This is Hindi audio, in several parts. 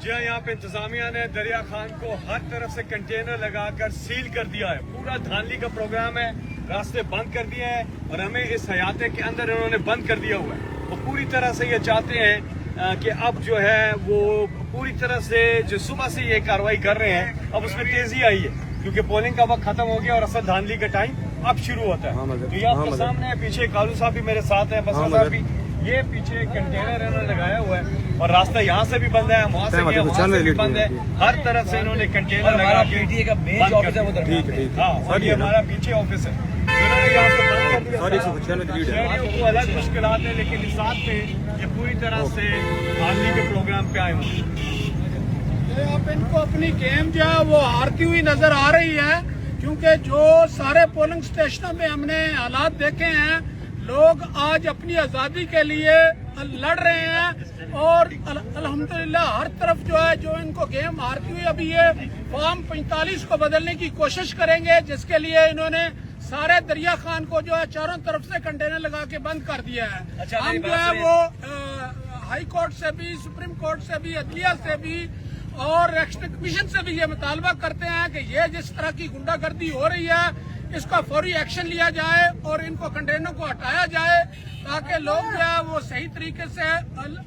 जी हाँ, यहाँ पे इंतजामिया ने दरिया खान को हर तरफ से कंटेनर लगाकर सील कर दिया है। पूरा धांधली का प्रोग्राम है, रास्ते बंद कर दिए हैं और हमें इस हयाते के अंदर इन्होंने बंद कर दिया हुआ है। वो पूरी तरह से ये चाहते हैं कि अब जो है वो पूरी तरह से जो सुबह से ये कार्रवाई कर रहे हैं, अब उसमें तेजी आई है क्योंकि पोलिंग का वक्त खत्म हो गया और असल धांधली का टाइम अब शुरू होता है। तो ये आपके सामने है, पीछे कालू साहब भी मेरे साथ है, बसरा साहब भी, ये पीछे कंटेनर इन्होंने लगाया हुआ है और रास्ता यहाँ से भी बंद है, वहाँ से भी बंद है, हर तरफ से इन्होंने कंटेनर लगा के। हाँ, और ये हमारा पीछे ऑफिस है, इन्होंने यहाँ से बंद कर दिया। शहरियों को अलग मुश्किलात है, लेकिन साथ में ये पूरी तरह से धांधली के प्रोग्राम पे आए हुए। अब इनको अपनी गेम जो है वो हारती हुई नजर आ रही है, क्योंकि जो सारे पोलिंग स्टेशनों में हमने हालात देखे हैं, लोग आज अपनी आजादी के लिए लड़ रहे हैं और अल्हम्दुलिल्लाह हर तरफ जो है जो इनको गेम हारती हुई, अभी ये फॉर्म 45 को बदलने की कोशिश करेंगे, जिसके लिए इन्होंने सारे दरिया खान को जो है चारों तरफ से कंटेनर लगा के बंद कर दिया है। अच्छा, हम जो है वो हाई कोर्ट से भी, सुप्रीम कोर्ट से भी, अदलिया से भी और इलेक्शन कमीशन से भी ये मुतालबा करते हैं कि ये जिस तरह की गुंडागर्दी हो रही है, इसका फौरी एक्शन लिया जाए और इनको कंटेनर को हटाया जाए, ताकि लोग जो है वो सही तरीके से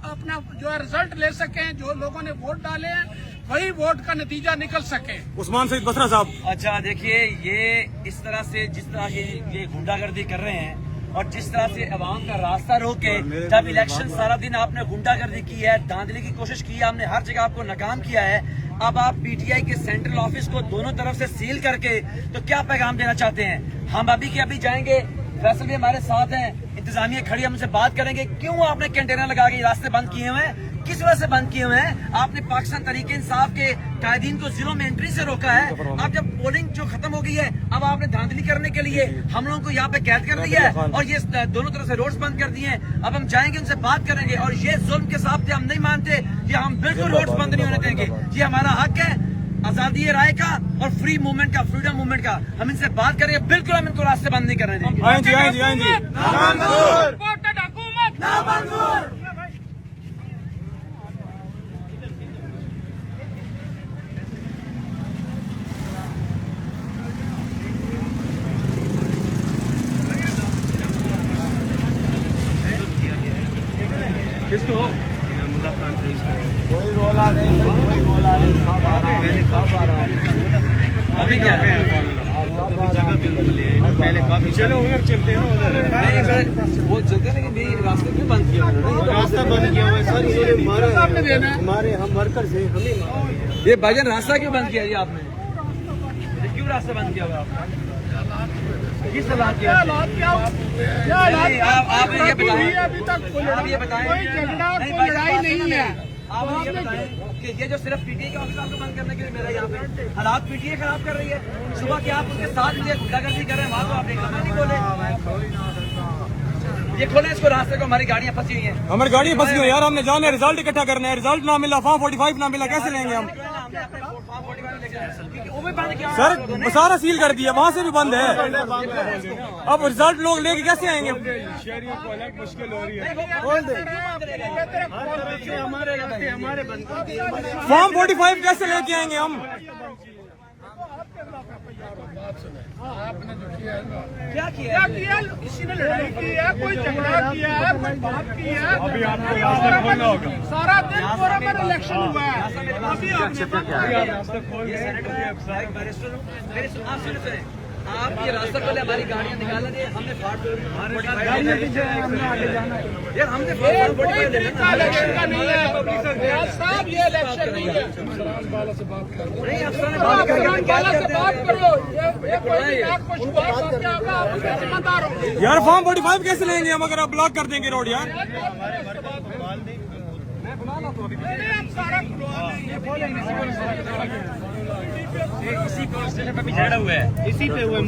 अपना जो है रिजल्ट ले सकें। जो लोगों ने वोट डाले हैं वही वोट का नतीजा निकल सके। उस्मान सईद बसरा साहब, अच्छा देखिए, ये इस तरह से जिस तरह ये गुंडागर्दी कर रहे हैं और जिस तरह से अवाम का रास्ता रोके, जब इलेक्शन सारा दिन आपने गुंडागर्दी की है, धांधली की कोशिश की है, हमने हर जगह आपको नाकाम किया है, अब आप पीटीआई के सेंट्रल ऑफिस को दोनों तरफ से सील करके तो क्या पैगाम देना चाहते हैं? हम अभी के अभी जाएंगे, फैसल भी हमारे साथ हैं, इंतजामिया खड़ी, हमसे बात करेंगे क्यों आपने कंटेनर लगा के रास्ते बंद किए हुए हैं, किस वजह से बंद किए हुए हैं? आपने पाकिस्तान तरीके इंसाफ के कायदीन को जिलों में एंट्री से रोका है। अब जब पोलिंग जो खत्म हो गई है, अब आपने धांधली करने के लिए हम लोगों को यहाँ पे कैद कर दिया है और ये दोनों तरफ से रोड्स बंद कर दिए हैं। अब हम जाएंगे, उनसे बात करेंगे और ये जुल्म के साथ हम नहीं मानते, ये हम बिल्कुल रोड्स बंद नहीं होने देंगे। ये हमारा हक है आजादी राय का और फ्री मूवमेंट का, फ्रीडम मूवमेंट का। हम इनसे बात करेंगे, बिल्कुल हम इनको रास्ते बंद नहीं करने देंगे। किसको कोई रोला नहीं, कोई रोला नहीं। अभी क्या है? पहले काफी चलो उधर चलते हैं, उधर वो चलते, लेकिन भी रास्ते क्यों बंद किया उन्होंने? रास्ता बंद किया हुआ है सर, ये सामने देना है। हमारे हम वर्कर्स हैं, हमें ये भाईजान रास्ता क्यों बंद किया जी आपने? क्यों रास्ता बंद किया हुआ आपने? किस हालात किया? आप ये बताएं, अभी तक आप ये बताएं, कोई झगड़ा और नहीं, कोई लड़ाई नहीं है। आप ये बताएं कि ये जो सिर्फ पीटीआई के ऑफिस आपको बंद करने के लिए मेरा यहाँ पे हालात पीटीआई खराब कर रही है। सुबह के आप उनके साथ मुझे गुंडागर्दी कर रहे हैं, वहाँ तो आप एक नहीं बोले। ये खोले इसको, रास्ते को, हमारी गाड़ियाँ फंसी हुई हैं। हमारी गाड़ी फंसी हुई यार, हमने जाना है, रिजल्ट इकट्ठा करना है, रिजल्ट ना मिला, फॉर्म 45 ना मिला, कैसे लेंगे हम? सर सारा सील कर दिया, वहाँ से भी बंद है, अब रिजल्ट लोग लेके कैसे आएंगे? शहरियों को अलग मुश्किल हो रही है। हमारे फॉर्म 45 कैसे लेके आएंगे हम? आपने जो किया है, क्या किया? किसी ने लड़ाई की है, कोई झगड़ा किया है, कोई बात की है। अभी आपको रास्ता खोलना होगा। सारा दिन पूरा में इलेक्शन हुआ है, अभी आपने रास्ता खोल सुने, आप ये रास्ता खोले, हमारी गाड़ियाँ निकाल रही है, हमने यार हमने इलेक्शन का नहीं है साहब, ये इलेक्शन नहीं है। नहीं, अफसर ने बाला से बात करो, ये कोई आपको शुरुआत हो क्या होगा, आप उसके जिम्मेदार हो। यार फॉर्म 45 कैसे लेंगे हम अगर आप ब्लॉक कर देंगे रोड यार? सारा इसी पुलिस स्टेशन पे भी झगड़ा हुआ है, इसी पे हुए